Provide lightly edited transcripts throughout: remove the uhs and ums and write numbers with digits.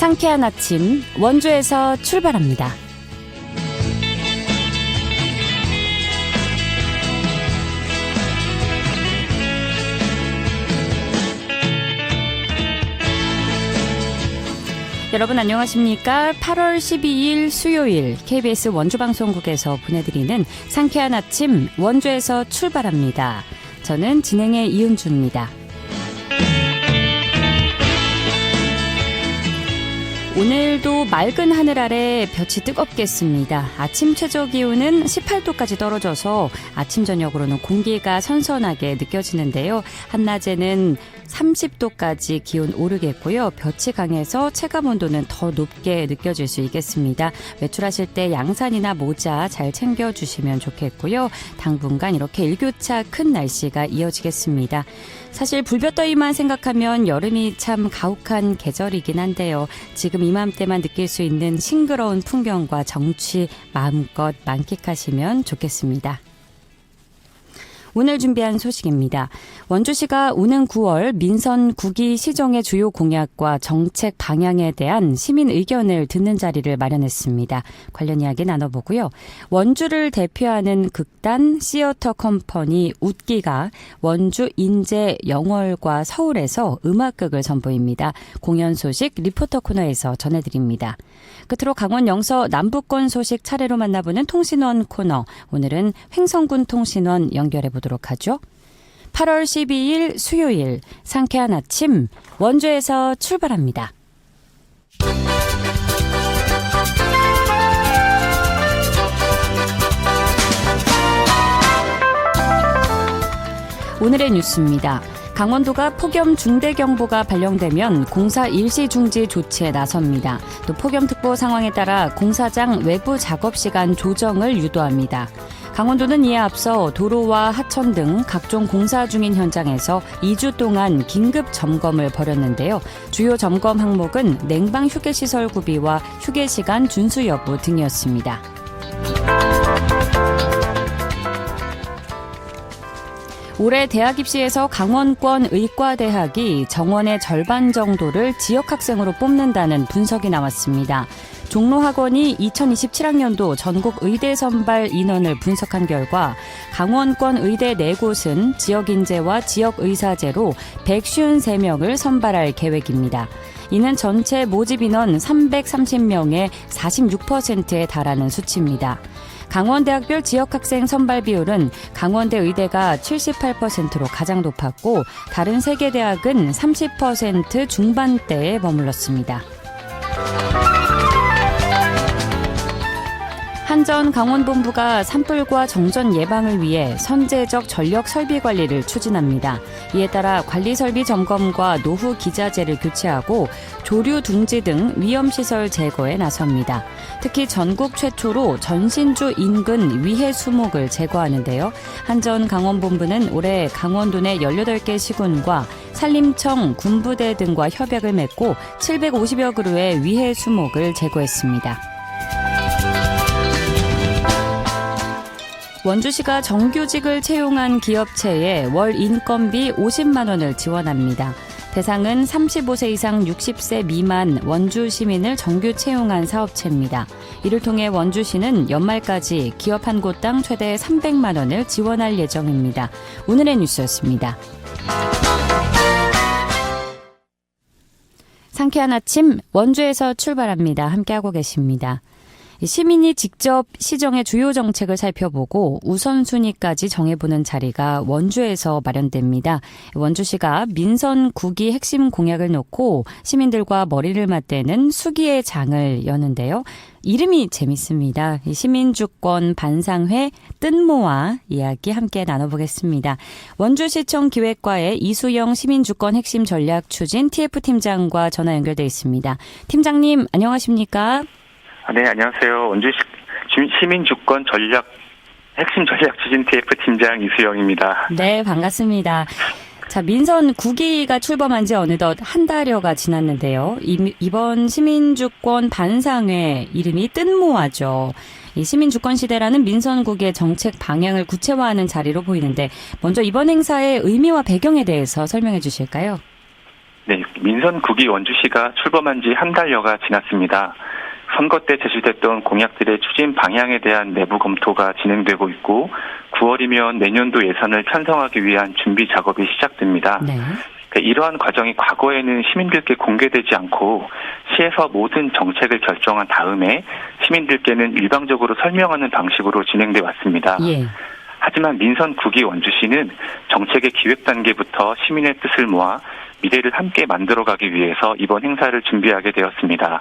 상쾌한 아침 원주에서 출발합니다. 여러분 안녕하십니까? 8월 12일 수요일 KBS 원주방송국에서 보내드리는 상쾌한 아침 원주에서 출발합니다. 저는 진행의 이은주입니다. 오늘도 맑은 하늘 아래 볕이 뜨겁겠습니다. 아침 최저기온은 18도까지 떨어져서 아침 저녁으로는 공기가 선선하게 느껴지는데요. 한낮에는 30도까지 기온 오르겠고요. 볕이 강해서 체감온도는 더 높게 느껴질 수 있겠습니다. 외출하실 때 양산이나 모자 잘 챙겨주시면 좋겠고요. 당분간 이렇게 일교차 큰 날씨가 이어지겠습니다. 사실 불볕더위만 생각하면 여름이 참 가혹한 계절이긴 한데요. 지금 이맘때만 느낄 수 있는 싱그러운 풍경과 정취 마음껏 만끽하시면 좋겠습니다. 오늘 준비한 소식입니다. 원주시가 오는 9월 민선 9기 시정의 주요 공약과 정책 방향에 대한 시민 의견을 듣는 자리를 마련했습니다. 관련 이야기 나눠보고요. 원주를 대표하는 극단 시어터 컴퍼니 웃기가 원주 인제 영월과 서울에서 음악극을 선보입니다. 공연 소식 리포터 코너에서 전해드립니다. 끝으로 강원 영서 남부권 소식 차례로 만나보는 통신원 코너. 오늘은 횡성군 통신원 연결해보도록 하죠. 8월 12일 수요일 상쾌한 아침 원주에서 출발합니다. 오늘의 뉴스입니다. 강원도가 폭염 중대경보가 발령되면 공사 일시 중지 조치에 나섭니다. 또 폭염특보 상황에 따라 공사장 외부 작업 시간 조정을 유도합니다. 강원도는 이에 앞서 도로와 하천 등 각종 공사 중인 현장에서 2주 동안 긴급 점검을 벌였는데요. 주요 점검 항목은 냉방 휴게시설 구비와 휴게시간 준수 여부 등이었습니다. 올해 대학 입시에서 강원권 의과대학이 정원의 절반 정도를 지역학생으로 뽑는다는 분석이 나왔습니다. 종로학원이 2027학년도 전국 의대 선발 인원을 분석한 결과 강원권 의대 4곳은 지역인재와 지역의사제로 153명을 선발할 계획입니다. 이는 전체 모집 인원 330명의 46%에 달하는 수치입니다. 강원대학별 지역학생 선발 비율은 강원대 의대가 78%로 가장 높았고 다른 3개 대학은 30% 중반대에 머물렀습니다. 한전 강원본부가 산불과 정전 예방을 위해 선제적 전력 설비 관리를 추진합니다. 이에 따라 관리 설비 점검과 노후 기자재를 교체하고 조류 둥지 등 위험시설 제거에 나섭니다. 특히 전국 최초로 전신주 인근 위해 수목을 제거하는데요. 한전 강원본부는 올해 강원도 내 18개 시군과 산림청, 군부대 등과 협약을 맺고 750여 그루의 위해 수목을 제거했습니다. 원주시가 정규직을 채용한 기업체에 월 인건비 50만 원을 지원합니다. 대상은 35세 이상 60세 미만 원주 시민을 정규 채용한 사업체입니다. 이를 통해 원주시는 연말까지 기업 한 곳당 최대 300만 원을 지원할 예정입니다. 오늘의 뉴스였습니다. 상쾌한 아침 원주에서 출발합니다. 함께하고 계십니다. 시민이 직접 시정의 주요 정책을 살펴보고 우선순위까지 정해보는 자리가 원주에서 마련됩니다. 원주시가 민선 9기 핵심 공약을 놓고 시민들과 머리를 맞대는 수기의 장을 여는데요. 이름이 재밌습니다. 시민주권 반상회 뜬모아 이야기 함께 나눠보겠습니다. 원주시청 기획과의 이수영 시민주권 핵심 전략 추진 TF팀장과 전화 연결돼 있습니다. 팀장님 안녕하십니까? 네, 안녕하세요. 원주시 시민주권 핵심 전략 추진 TF팀장 이수영입니다. 네, 반갑습니다. 자, 민선 9기가 출범한 지 어느덧 한 달여가 지났는데요. 이번 시민주권 반상회 이름이 뜬모아죠. 이 시민주권 시대라는 민선 9기의 정책 방향을 구체화하는 자리로 보이는데 먼저 이번 행사의 의미와 배경에 대해서 설명해 주실까요? 네, 민선 9기 원주시가 출범한 지 한 달여가 지났습니다. 선거 때 제시됐던 공약들의 추진 방향에 대한 내부 검토가 진행되고 있고 9월이면 내년도 예산을 편성하기 위한 준비 작업이 시작됩니다. 네. 이러한 과정이 과거에는 시민들께 공개되지 않고 시에서 모든 정책을 결정한 다음에 시민들께는 일방적으로 설명하는 방식으로 진행돼 왔습니다. 예. 하지만 민선 9기 원주시는 정책의 기획 단계부터 시민의 뜻을 모아 미래를 함께 만들어가기 위해서 이번 행사를 준비하게 되었습니다.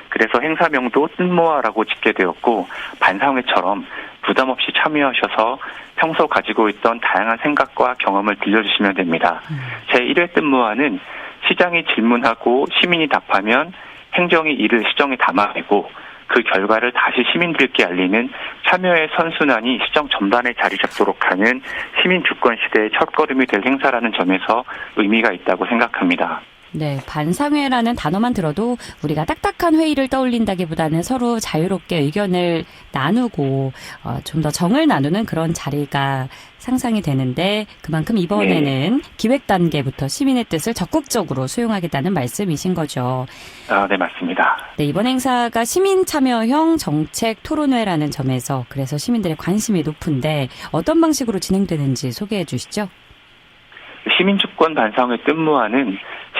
그래서 행사명도 뜻모아라고 짓게 되었고 반상회처럼 부담 없이 참여하셔서 평소 가지고 있던 다양한 생각과 경험을 들려주시면 됩니다. 제1회 뜻모아는 시장이 질문하고 시민이 답하면 행정이 이를 시정에 담아내고 그 결과를 다시 시민들께 알리는 참여의 선순환이 시정 전반에 자리 잡도록 하는 시민 주권 시대의 첫걸음이 될 행사라는 점에서 의미가 있다고 생각합니다. 네, 반상회라는 단어만 들어도 우리가 딱딱한 회의를 떠올린다기보다는 서로 자유롭게 의견을 나누고 좀 더 정을 나누는 그런 자리가 상상이 되는데 그만큼 이번에는 기획 단계부터 시민의 뜻을 적극적으로 수용하겠다는 말씀이신 거죠. 네, 맞습니다. 네, 이번 행사가 시민 참여형 정책 토론회라는 점에서 그래서 시민들의 관심이 높은데 어떤 방식으로 진행되는지 소개해 주시죠. 시민주권 반상회 뜻모아는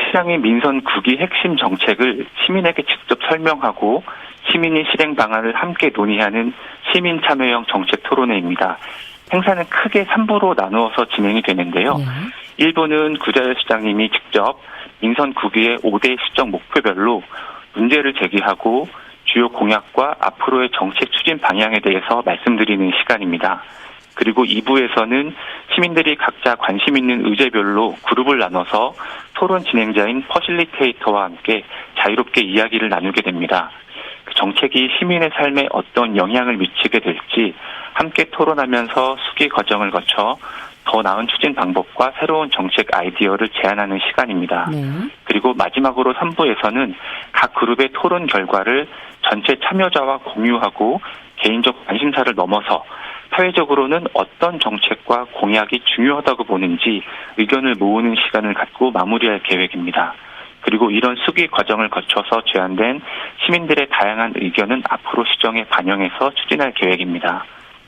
시장의 민선 9기 핵심 정책을 시민에게 직접 설명하고 시민이 실행 방안을 함께 논의하는 시민 참여형 정책 토론회입니다. 행사는 크게 3부로 나누어서 진행이 되는데요. 1부는 구자열 시장님이 직접 민선 9기의 5대 시정 목표별로 문제를 제기하고 주요 공약과 앞으로의 정책 추진 방향에 대해서 말씀드리는 시간입니다. 그리고 2부에서는 시민들이 각자 관심 있는 의제별로 그룹을 나눠서 토론 진행자인 퍼실리테이터와 함께 자유롭게 이야기를 나누게 됩니다. 정책이 시민의 삶에 어떤 영향을 미치게 될지 함께 토론하면서 수기 과정을 거쳐 더 나은 추진 방법과 새로운 정책 아이디어를 제안하는 시간입니다. 그리고 마지막으로 3부에서는 각 그룹의 토론 결과를 전체 참여자와 공유하고 개인적 관심사를 넘어서 사회적으로는 어떤 정책과 공약이 중요하다고 보는지 의견을 모으는 시간을 갖고 마무리할 계획입니다. 그리고 이런 수기 과정을 거쳐서 제안된 시민들의 다양한 의견은 앞으로 시정에 반영해서 추진할 계획입니다.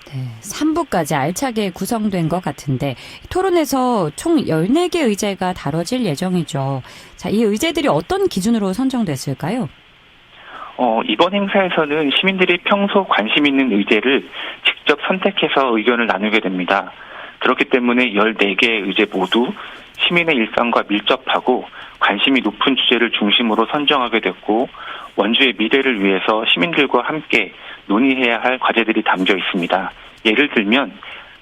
네, 3부까지 알차게 구성된 것 같은데 토론에서 총 14개 의제가 다뤄질 예정이죠. 자, 이 의제들이 어떤 기준으로 선정됐을까요? 이번 행사에서는 시민들이 평소 관심 있는 의제를 직접 선택해서 의견을 나누게 됩니다. 그렇기 때문에 14개의 의제 모두 시민의 일상과 밀접하고 관심이 높은 주제를 중심으로 선정하게 됐고 원주의 미래를 위해서 시민들과 함께 논의해야 할 과제들이 담겨 있습니다. 예를 들면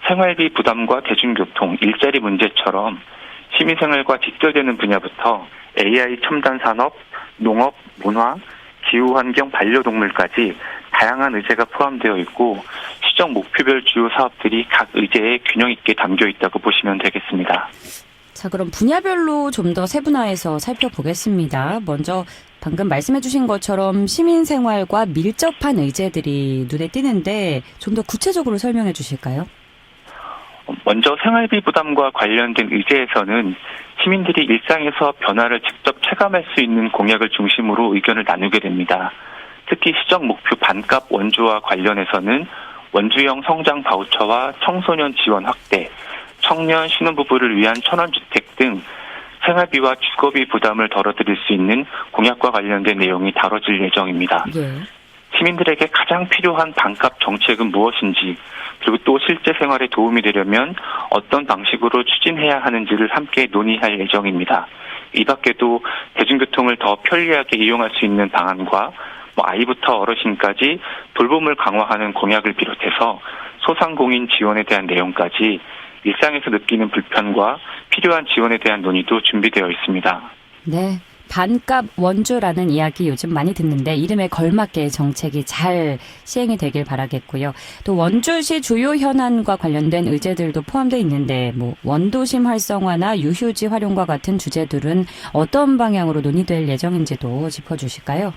생활비 부담과 대중교통, 일자리 문제처럼 시민생활과 직결되는 분야부터 AI 첨단 산업, 농업, 문화, 기후환경, 반려동물까지 다양한 의제가 포함되어 있고 시정 목표별 주요 사업들이 각 의제에 균형 있게 담겨 있다고 보시면 되겠습니다. 자, 그럼 분야별로 좀 더 세분화해서 살펴보겠습니다. 먼저 방금 말씀해 주신 것처럼 시민생활과 밀접한 의제들이 눈에 띄는데 좀 더 구체적으로 설명해 주실까요? 먼저 생활비 부담과 관련된 의제에서는 시민들이 일상에서 변화를 직접 체감할 수 있는 공약을 중심으로 의견을 나누게 됩니다. 특히 시정 목표 반값 원조와 관련해서는 원주형 성장 바우처와 청소년 지원 확대, 청년 신혼부부를 위한 천원주택 등 생활비와 주거비 부담을 덜어드릴 수 있는 공약과 관련된 내용이 다뤄질 예정입니다. 시민들에게 가장 필요한 반값 정책은 무엇인지 그리고 또 실제 생활에 도움이 되려면 어떤 방식으로 추진해야 하는지를 함께 논의할 예정입니다. 이 밖에도 대중교통을 더 편리하게 이용할 수 있는 방안과 아이부터 어르신까지 돌봄을 강화하는 공약을 비롯해서 소상공인 지원에 대한 내용까지 일상에서 느끼는 불편과 필요한 지원에 대한 논의도 준비되어 있습니다. 네. 반값 원조라는 이야기 요즘 많이 듣는데 이름에 걸맞게 정책이 잘 시행이 되길 바라겠고요. 또 원주시 주요 현안과 관련된 의제들도 포함되어 있는데 원도심 활성화나 유휴지 활용과 같은 주제들은 어떤 방향으로 논의될 예정인지도 짚어주실까요?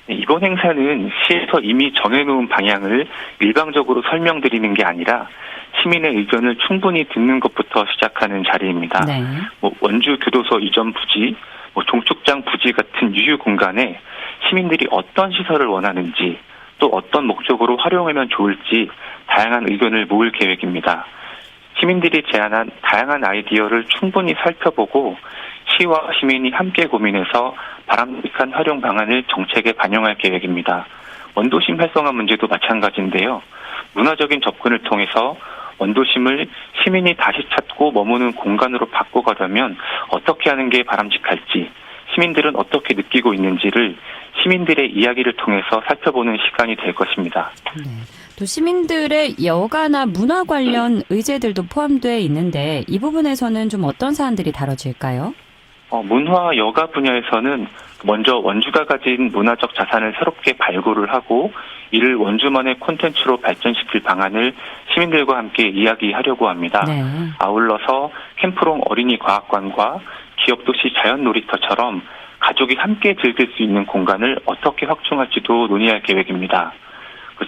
이번 행사는 시에서 이미 정해놓은 방향을 일방적으로 설명드리는 게 아니라 시민의 의견을 충분히 듣는 것부터 시작하는 자리입니다. 원주 교도소 이전 부지, 종축장 부지 같은 유휴 공간에 시민들이 어떤 시설을 원하는지 또 어떤 목적으로 활용하면 좋을지 다양한 의견을 모을 계획입니다. 시민들이 제안한 다양한 아이디어를 충분히 살펴보고 시와 시민이 함께 고민해서 바람직한 활용 방안을 정책에 반영할 계획입니다. 원도심 활성화 문제도 마찬가지인데요. 문화적인 접근을 통해서 원도심을 시민이 다시 찾고 머무는 공간으로 바꿔가려면 어떻게 하는 게 바람직할지, 시민들은 어떻게 느끼고 있는지를 시민들의 이야기를 통해서 살펴보는 시간이 될 것입니다. 네. 또 시민들의 여가나 문화 관련 의제들도 포함되어 있는데 이 부분에서는 좀 어떤 사안들이 다뤄질까요? 문화 여가 분야에서는 먼저 원주가 가진 문화적 자산을 새롭게 발굴을 하고 이를 원주만의 콘텐츠로 발전시킬 방안을 시민들과 함께 이야기하려고 합니다. 네. 아울러서 캠프롱 어린이 과학관과 기업도시 자연놀이터처럼 가족이 함께 즐길 수 있는 공간을 어떻게 확충할지도 논의할 계획입니다.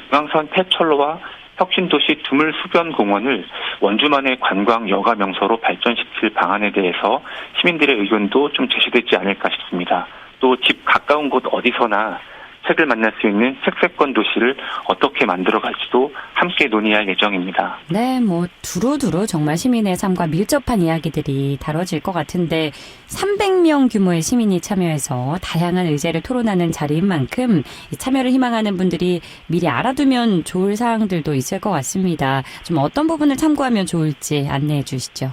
중앙선 폐철로와 혁신도시 두물수변공원을 원주만의 관광 여가 명소로 발전시킬 방안에 대해서 시민들의 의견도 좀 제시되지 않을까 싶습니다. 또 집 가까운 곳 어디서나 책을 만날 수 있는 책세권 도시를 어떻게 만들어갈지도 함께 논의할 예정입니다. 네, 두루두루 정말 시민의 삶과 밀접한 이야기들이 다뤄질 것 같은데 300명 규모의 시민이 참여해서 다양한 의제를 토론하는 자리인 만큼 참여를 희망하는 분들이 미리 알아두면 좋을 사항들도 있을 것 같습니다. 좀 어떤 부분을 참고하면 좋을지 안내해 주시죠.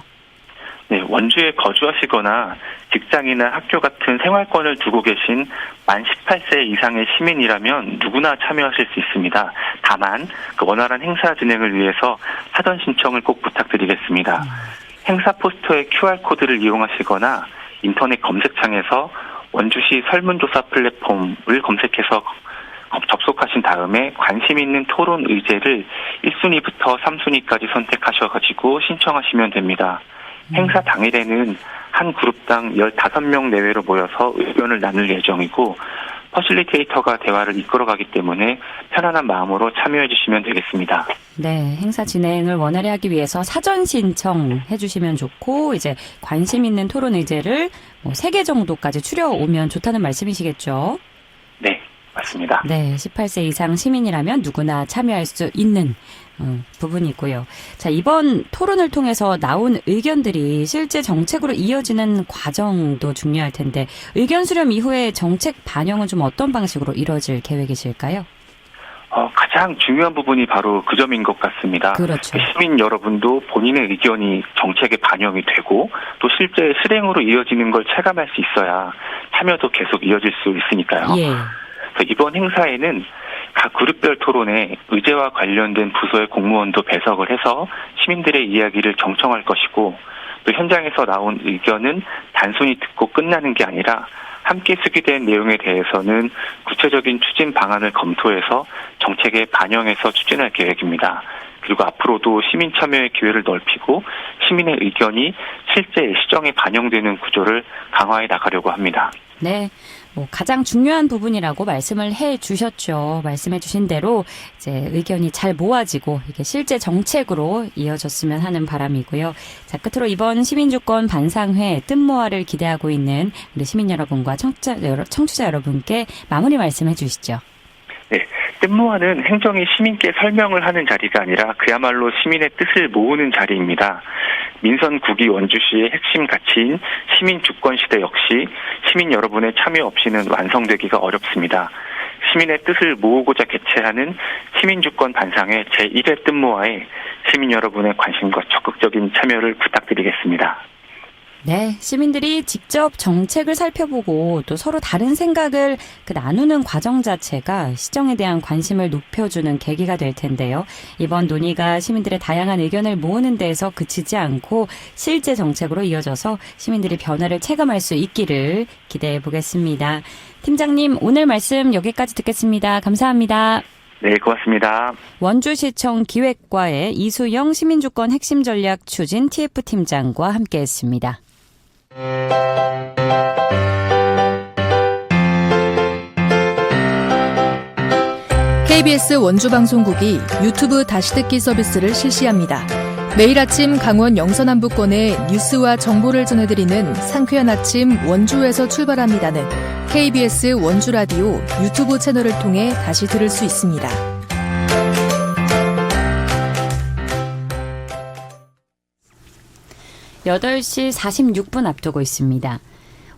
네, 원주에 거주하시거나 직장이나 학교 같은 생활권을 두고 계신 만 18세 이상의 시민이라면 누구나 참여하실 수 있습니다. 다만 원활한 행사 진행을 위해서 사전 신청을 꼭 부탁드리겠습니다. 행사 포스터의 QR코드를 이용하시거나 인터넷 검색창에서 원주시 설문조사 플랫폼을 검색해서 접속하신 다음에 관심 있는 토론 의제를 1순위부터 3순위까지 선택하셔가지고 신청하시면 됩니다. 행사 당일에는 한 그룹당 15명 내외로 모여서 의견을 나눌 예정이고 퍼실리테이터가 대화를 이끌어가기 때문에 편안한 마음으로 참여해 주시면 되겠습니다. 네, 행사 진행을 원활히 하기 위해서 사전 신청해 주시면 좋고 이제 관심 있는 토론 의제를 3개 정도까지 추려오면 좋다는 말씀이시겠죠? 네, 맞습니다. 네, 18세 이상 시민이라면 누구나 참여할 수 있는 부분이고요. 자, 이번 토론을 통해서 나온 의견들이 실제 정책으로 이어지는 과정도 중요할 텐데 의견 수렴 이후에 정책 반영은 좀 어떤 방식으로 이루어질 계획이실까요? 가장 중요한 부분이 바로 그 점인 것 같습니다. 그렇죠. 시민 여러분도 본인의 의견이 정책에 반영이 되고 또 실제 실행으로 이어지는 걸 체감할 수 있어야 참여도 계속 이어질 수 있으니까요. 예. 이번 행사에는 각 그룹별 토론에 의제와 관련된 부서의 공무원도 배석을 해서 시민들의 이야기를 경청할 것이고 또 현장에서 나온 의견은 단순히 듣고 끝나는 게 아니라 함께 수기된 내용에 대해서는 구체적인 추진 방안을 검토해서 정책에 반영해서 추진할 계획입니다. 그리고 앞으로도 시민 참여의 기회를 넓히고 시민의 의견이 실제 시정에 반영되는 구조를 강화해 나가려고 합니다. 네. 가장 중요한 부분이라고 말씀을 해 주셨죠. 말씀해 주신 대로 이제 의견이 잘 모아지고 이게 실제 정책으로 이어졌으면 하는 바람이고요. 자, 끝으로 이번 시민주권 반상회 뜻모아를 기대하고 있는 우리 시민 여러분과 청취자 여러분께 마무리 말씀해 주시죠. 네, 뜻모아는 행정이 시민께 설명을 하는 자리가 아니라 그야말로 시민의 뜻을 모으는 자리입니다. 민선 9기 원주시의 핵심 가치인 시민 주권 시대 역시 시민 여러분의 참여 없이는 완성되기가 어렵습니다. 시민의 뜻을 모으고자 개최하는 시민주권 반상회 제1회 뜻모아에 시민 여러분의 관심과 적극적인 참여를 부탁드리겠습니다. 네, 시민들이 직접 정책을 살펴보고 또 서로 다른 생각을 나누는 과정 자체가 시정에 대한 관심을 높여주는 계기가 될 텐데요. 이번 논의가 시민들의 다양한 의견을 모으는 데에서 그치지 않고 실제 정책으로 이어져서 시민들이 변화를 체감할 수 있기를 기대해 보겠습니다. 팀장님, 오늘 말씀 여기까지 듣겠습니다. 감사합니다. 네, 고맙습니다. 원주시청 기획과의 이수영 시민주권 핵심 전략 추진 TF팀장과 함께했습니다. KBS 원주방송국이 유튜브 다시 듣기 서비스를 실시합니다. 매일 아침 강원 영서남부권의 뉴스와 정보를 전해드리는 상쾌한 아침 원주에서 출발합니다는 KBS 원주라디오 유튜브 채널을 통해 다시 들을 수 있습니다. (8시 46분) 앞두고 있습니다.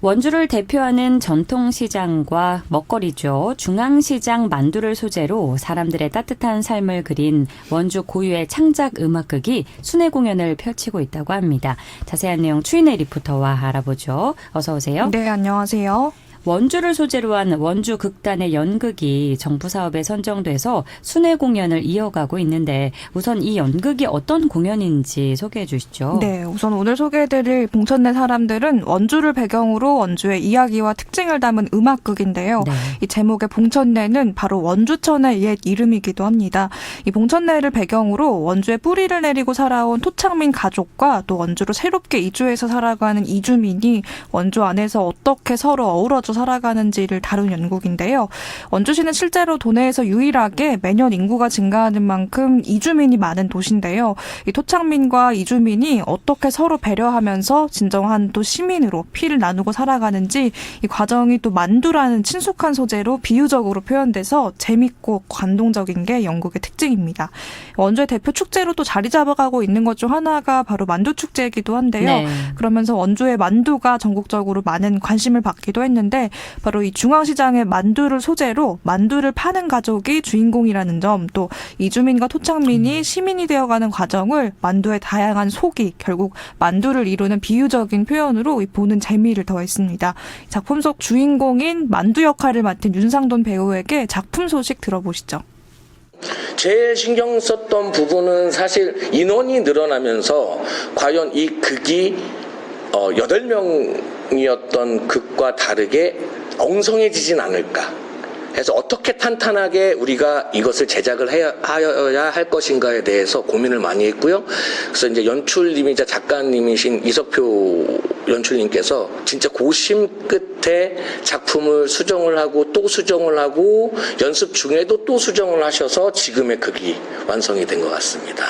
원주를 대표하는 전통시장과 먹거리죠. 중앙시장 만두를 소재로 사람들의 따뜻한 삶을 그린 원주 고유의 창작 음악극이 순회 공연을 펼치고 있다고 합니다. 자세한 내용 추인혜 리포터와 알아보죠. 어서 오세요. 네, 안녕하세요. 원주를 소재로 한 원주 극단의 연극이 정부 사업에 선정돼서 순회 공연을 이어가고 있는데 우선 이 연극이 어떤 공연인지 소개해 주시죠. 네, 우선 오늘 소개해드릴 봉천내 사람들은 원주를 배경으로 원주의 이야기와 특징을 담은 음악극인데요. 네. 이 제목의 봉천내는 바로 원주천의 옛 이름이기도 합니다. 이 봉천내를 배경으로 원주에 뿌리를 내리고 살아온 토착민 가족과 또 원주로 새롭게 이주해서 살아가는 이주민이 원주 안에서 어떻게 서로 어우러져 살아가는지를 다룬 연극인데요. 원주시는 실제로 도내에서 유일하게 매년 인구가 증가하는 만큼 이주민이 많은 도시인데요. 이 토착민과 이주민이 어떻게 서로 배려하면서 진정한 또 시민으로 피를 나누고 살아가는지 이 과정이 또 만두라는 친숙한 소재로 비유적으로 표현돼서 재밌고 감동적인 게 연극의 특징입니다. 원주의 대표 축제로 또 자리 잡아가고 있는 것 중 하나가 바로 만두축제이기도 한데요. 네. 그러면서 원주의 만두가 전국적으로 많은 관심을 받기도 했는데 바로 이 중앙시장의 만두를 소재로 만두를 파는 가족이 주인공이라는 점, 또 이주민과 토착민이 시민이 되어가는 과정을 만두의 다양한 속이 결국 만두를 이루는 비유적인 표현으로 보는 재미를 더했습니다. 작품 속 주인공인 만두 역할을 맡은 윤상돈 배우에게 작품 소식 들어보시죠. 제일 신경 썼던 부분은 사실 인원이 늘어나면서 과연 이 극이 8명이었던 극과 다르게 엉성해지진 않을까. 그래서 어떻게 탄탄하게 우리가 이것을 제작을 하여야 할 것인가에 대해서 고민을 많이 했고요. 그래서 이제 연출님이자 작가님이신 이석표 연출님께서 진짜 고심 끝에 작품을 수정을 하고 또 수정을 하고 연습 중에도 또 수정을 하셔서 지금의 극이 완성이 된 것 같습니다.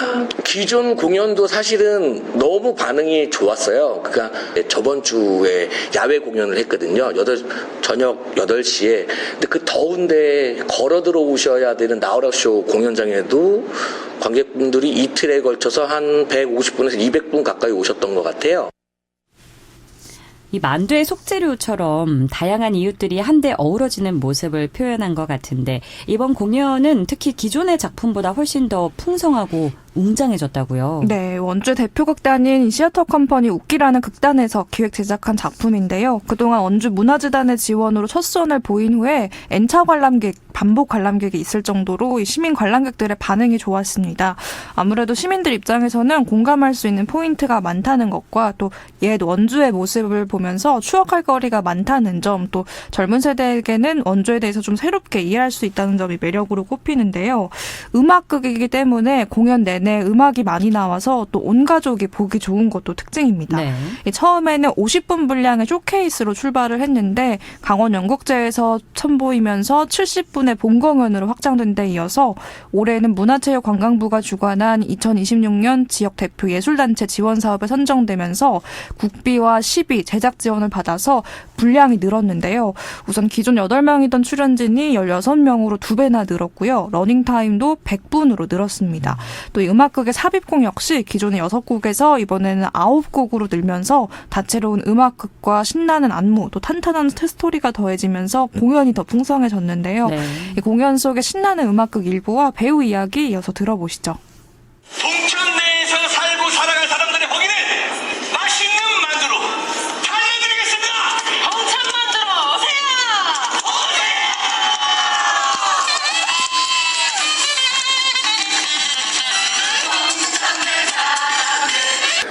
기존 공연도 사실은 너무 반응이 좋았어요. 그러니까 저번 주에 야외 공연을 했거든요. 저녁 8시에. 근데 그 더운데 걸어 들어오셔야 되는 나우라쇼 공연장에도 관객분들이 이틀에 걸쳐서 한 150분에서 200분 가까이 오셨던 것 같아요. 이 만두의 속재료처럼 다양한 이웃들이 한데 어우러지는 모습을 표현한 것 같은데 이번 공연은 특히 기존의 작품보다 훨씬 더 풍성하고 웅장해졌다고요? 네, 원주 대표 극단인 시어터 컴퍼니 웃기라는 극단에서 기획 제작한 작품인데요. 그동안 원주 문화재단의 지원으로 첫 선을 보인 후에 N차 관람객, 반복 관람객이 있을 정도로 이 시민 관람객들의 반응이 좋았습니다. 아무래도 시민들 입장에서는 공감할 수 있는 포인트가 많다는 것과 또 옛 원주의 모습을 보면서 추억할 거리가 많다는 점, 또 젊은 세대에게는 원주에 대해서 좀 새롭게 이해할 수 있다는 점이 매력으로 꼽히는데요. 음악극이기 때문에 공연 내내 음악이 많이 나와서 또 온 가족이 보기 좋은 것도 특징입니다. 네. 처음에는 50분 분량의 쇼케이스로 출발을 했는데 강원 연극제에서 선보이면서 70분의 본공연으로 확장된 데 이어서 올해는 문화체육관광부가 주관한 2026년 지역 대표 예술단체 지원 사업에 선정되면서 국비와 시비, 제작 지원을 받아서 분량이 늘었는데요. 우선 기존 8명이던 출연진이 16명으로 2배나 늘었고요. 러닝타임도 100분으로 늘었습니다. 또 이 음악극의 삽입곡 역시 기존의 6곡에서 이번에는 9곡으로 늘면서 다채로운 음악극과 신나는 안무, 또 탄탄한 스토리가 더해지면서 공연이 더 풍성해졌는데요. 네. 이 공연 속의 신나는 음악극 일부와 배우 이야기 이어서 들어보시죠. 봉천 내에서 살고 살아갈 사람들의 거기는 맛있는 만두로 달려드리겠습니다. 봉천 만두로 오세요.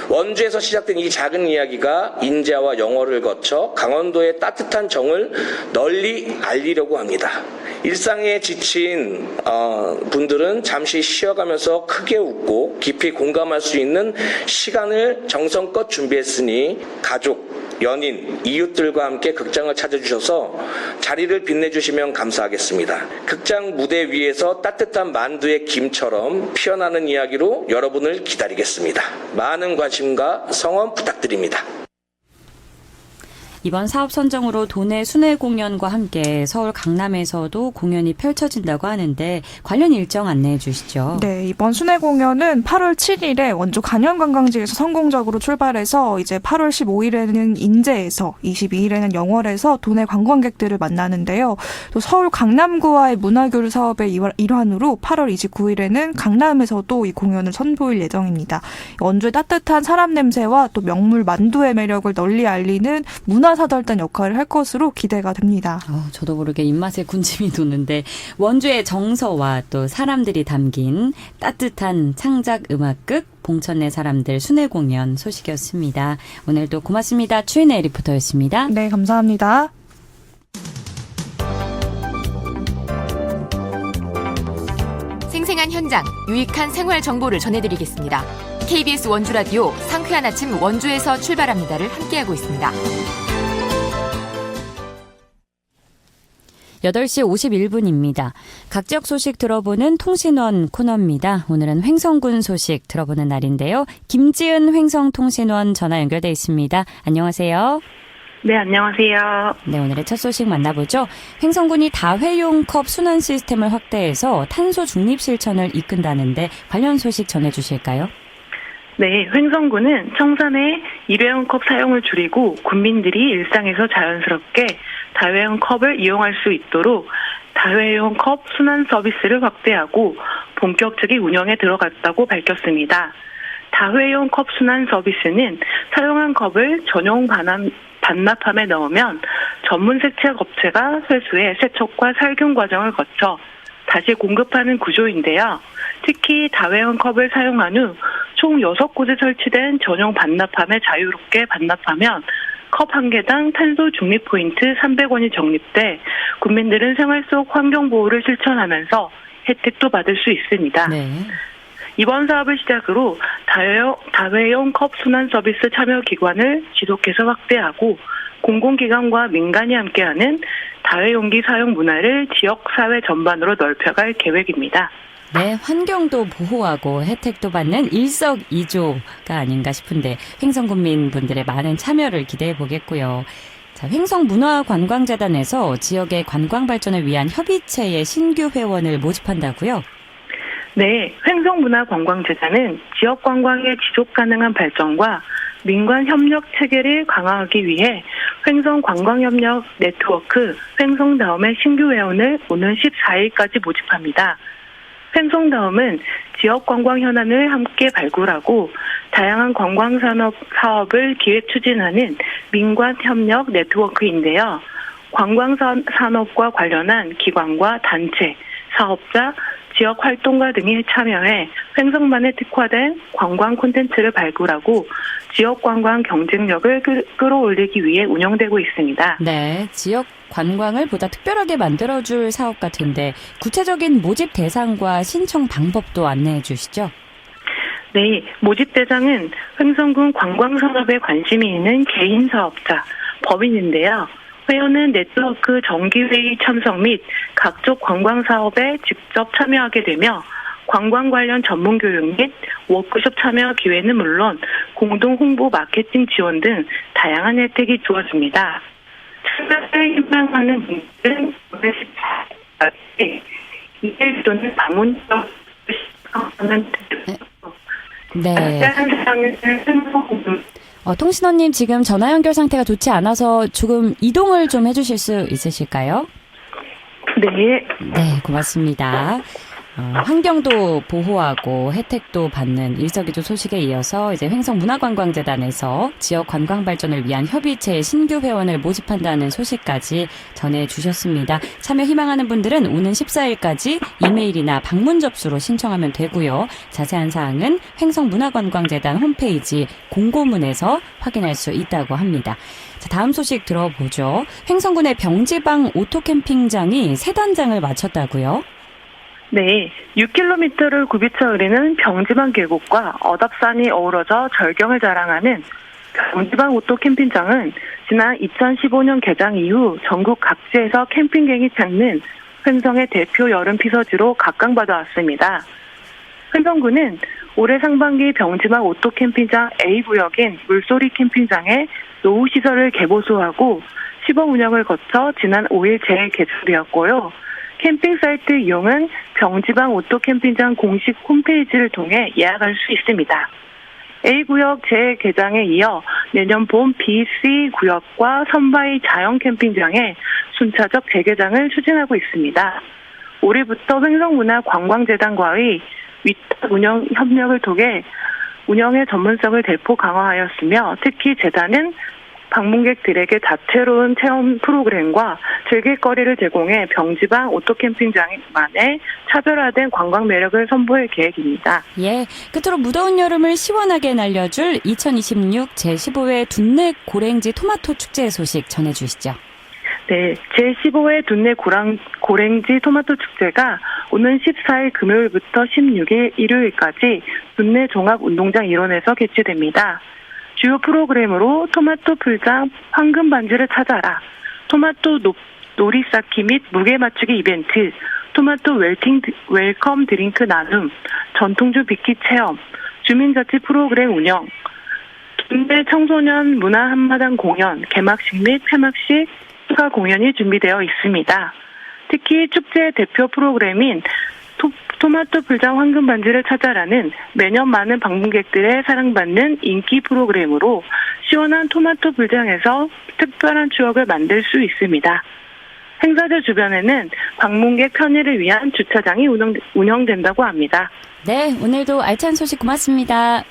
원주에서 시작된 이 작은 이야기가 인자와 영어를 거쳐 강원도의 따뜻한 정을 널리 알리려고 합니다. 일상에 지친 분들은 잠시 쉬어가면서 크게 웃고 깊이 공감할 수 있는 시간을 정성껏 준비했으니 가족, 연인, 이웃들과 함께 극장을 찾아주셔서 자리를 빛내주시면 감사하겠습니다. 극장 무대 위에서 따뜻한 만두의 김처럼 피어나는 이야기로 여러분을 기다리겠습니다. 많은 관심과 성원 부탁드립니다. 이번 사업 선정으로 도내 순회 공연과 함께 서울 강남에서도 공연이 펼쳐진다고 하는데 관련 일정 안내해 주시죠. 네, 이번 순회 공연은 8월 7일에 원주 간현관광지에서 성공적으로 출발해서 이제 8월 15일에는 인제에서 22일에는 영월에서 도내 관광객들을 만나는데요. 또 서울 강남구와의 문화교류 사업의 일환으로 8월 29일에는 강남에서도 이 공연을 선보일 예정입니다. 원주의 따뜻한 사람 냄새와 또 명물 만두의 매력을 널리 알리는 문화사절단 역할을 할 것으로 기대가 됩니다. 저도 모르게 입맛에 군침이 도는데 원주의 정서와 또 사람들이 담긴 따뜻한 창작 음악극 봉천내 사람들 순회 공연 소식이었습니다. 오늘도 고맙습니다. 추인혜 리포터였습니다. 네, 감사합니다. 생생한 현장, 유익한 생활 정보를 전해드리겠습니다. KBS 원주라디오 상쾌한 아침 원주에서 출발합니다를 함께하고 있습니다. 8시 51분입니다. 각 지역 소식 들어보는 통신원 코너입니다. 오늘은 횡성군 소식 들어보는 날인데요. 김지은 횡성통신원 전화 연결돼 있습니다. 안녕하세요. 네, 안녕하세요. 네, 오늘의 첫 소식 만나보죠. 횡성군이 다회용 컵 순환 시스템을 확대해서 탄소 중립 실천을 이끈다는데 관련 소식 전해주실까요? 네, 횡성군은 청산의 일회용 컵 사용을 줄이고 군민들이 일상에서 자연스럽게 다회용 컵을 이용할 수 있도록 다회용 컵 순환 서비스를 확대하고 본격적인 운영에 들어갔다고 밝혔습니다. 다회용 컵 순환 서비스는 사용한 컵을 전용 반납함에 넣으면 전문 세척 업체가 회수해 세척과 살균 과정을 거쳐 다시 공급하는 구조인데요. 특히 다회용 컵을 사용한 후 총 6곳에 설치된 전용 반납함에 자유롭게 반납하면 컵 한 개당 탄소 중립 포인트 300원이 적립돼 국민들은 생활 속 환경 보호를 실천하면서 혜택도 받을 수 있습니다. 네. 이번 사업을 시작으로 다회용 컵 순환 서비스 참여 기관을 지속해서 확대하고 공공기관과 민간이 함께하는 다회용기 사용 문화를 지역사회 전반으로 넓혀갈 계획입니다. 네, 환경도 보호하고 혜택도 받는 일석이조가 아닌가 싶은데 횡성군민분들의 많은 참여를 기대해 보겠고요. 자, 횡성문화관광재단에서 지역의 관광 발전을 위한 협의체의 신규 회원을 모집한다고요? 네, 횡성문화관광재단은 지역 관광의 지속 가능한 발전과 민관 협력 체계를 강화하기 위해 횡성관광협력 네트워크 횡성다음의 신규 회원을 오는 14일까지 모집합니다. 횡성다음은 지역 관광 현안을 함께 발굴하고 다양한 관광산업 사업을 기획 추진하는 민관 협력 네트워크인데요. 관광산업과 관련한 기관과 단체, 사업자, 지역 활동가 등이 참여해 횡성만에 특화된 관광 콘텐츠를 발굴하고 지역 관광 경쟁력을 끌어올리기 위해 운영되고 있습니다. 네, 지역 관광을 보다 특별하게 만들어줄 사업 같은데 구체적인 모집 대상과 신청 방법도 안내해 주시죠. 네, 모집 대상은 횡성군 관광산업에 관심이 있는 개인 사업자, 법인인데요. 회원은 네트워크 정기회의 참석 및 각종 관광사업에 직접 참여하게 되며 관광 관련 전문 교육 및 워크숍 참여 기회는 물론 공동 홍보 마케팅 지원 등 다양한 혜택이 주어집니다. 참여를 희망하는 분들은 14일까지 이일 또는 방문적 하면 네. 통신원님 지금 전화 연결 상태가 좋지 않아서 조금 이동을 좀 해주실 수 있으실까요? 네. 네, 고맙습니다. 환경도 보호하고 혜택도 받는 일석이조 소식에 이어서 이제 횡성문화관광재단에서 지역 관광 발전을 위한 협의체의 신규 회원을 모집한다는 소식까지 전해주셨습니다. 참여 희망하는 분들은 오는 14일까지 이메일이나 방문 접수로 신청하면 되고요. 자세한 사항은 횡성문화관광재단 홈페이지 공고문에서 확인할 수 있다고 합니다. 자, 다음 소식 들어보죠. 횡성군의 병지방 오토캠핑장이 새 단장을 마쳤다고요? 네, 6km를 굽이쳐 흐르는 병지방 계곡과 어답산이 어우러져 절경을 자랑하는 병지방 오토캠핑장은 지난 2015년 개장 이후 전국 각지에서 캠핑객이 찾는 횡성의 대표 여름 피서지로 각광받아 왔습니다. 횡성군은 올해 상반기 병지방 오토캠핑장 A구역인 물소리 캠핑장에 노후시설을 개보수하고 시범 운영을 거쳐 지난 5일 재개설이었고요. 캠핑 사이트 이용은 병지방 오토캠핑장 공식 홈페이지를 통해 예약할 수 있습니다. A구역 재개장에 이어 내년 봄 B, C 구역과 선바위 자연 캠핑장에 순차적 재개장을 추진하고 있습니다. 올해부터 횡성문화관광재단과의 위탁 운영 협력을 통해 운영의 전문성을 대폭 강화하였으며 특히 재단은 방문객들에게 다채로운 체험 프로그램과 즐길거리를 제공해 병지방 오토캠핑장만의 차별화된 관광 매력을 선보일 계획입니다. 예, 끝으로 무더운 여름을 시원하게 날려줄 2026 제15회 둔내 고랭지 토마토 축제 소식 전해주시죠. 네, 제15회 둔내 고랭지 토마토 축제가 오는 14일 금요일부터 16일 일요일까지 둔내 종합운동장 일원에서 개최됩니다. 주요 프로그램으로 토마토 풀장 황금 반지를 찾아라, 토마토 놀이 쌓기 및 무게 맞추기 이벤트, 토마토 웰컴 드링크 나눔, 전통주 빅키 체험, 주민자치 프로그램 운영, 둔내 청소년 문화 한마당 공연, 개막식 및 폐막식 추가 공연이 준비되어 있습니다. 특히 축제 대표 프로그램인 토마토 풀장 황금 반지를 찾아라는 매년 많은 방문객들의 사랑받는 인기 프로그램으로 시원한 토마토 풀장에서 특별한 추억을 만들 수 있습니다. 행사장 주변에는 방문객 편의를 위한 주차장이 운영된다고 합니다. 네, 오늘도 알찬 소식 고맙습니다.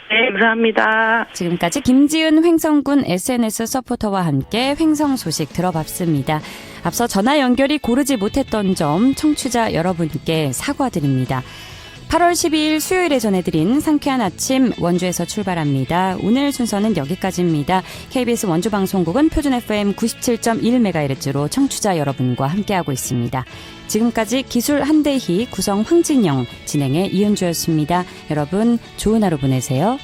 네, 감사합니다. 지금까지 김지은 횡성군 SNS 서포터와 함께 횡성 소식 들어봤습니다. 앞서 전화 연결이 고르지 못했던 점 청취자 여러분께 사과드립니다. 8월 12일 수요일에 전해드린 상쾌한 아침 원주에서 출발합니다. 오늘 순서는 여기까지입니다. KBS 원주방송국은 표준 FM 97.1MHz로 청취자 여러분과 함께하고 있습니다. 지금까지 기술 한대희, 구성 황진영, 진행의 이은주였습니다. 여러분 좋은 하루 보내세요.